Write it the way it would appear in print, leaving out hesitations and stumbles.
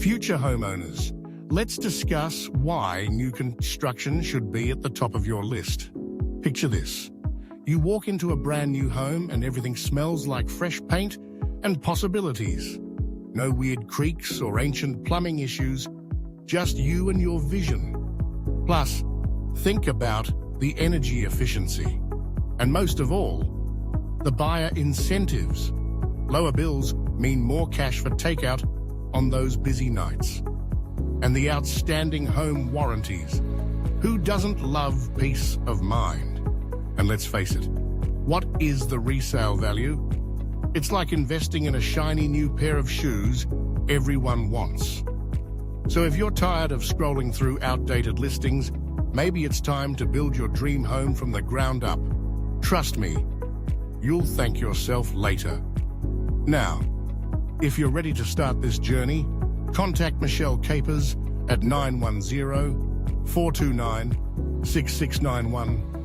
Future homeowners, let's discuss why new construction should be at the top of your list. Picture this. You walk into a brand new home and everything smells like fresh paint and possibilities. No weird creaks or ancient plumbing issues, just you and your vision. Plus, think about the energy efficiency. And most of all, the buyer incentives. Lower bills mean more cash for takeout on those busy nights. And the outstanding home warranties. Who doesn't love peace of mind? And let's face it, what is the resale value? It's like investing in a shiny new pair of shoes everyone wants. So if you're tired of scrolling through outdated listings, maybe it's time to build your dream home from the ground up. Trust me, you'll thank yourself later. Now, if you're ready to start this journey, contact Michelle Capers at 910-429-6691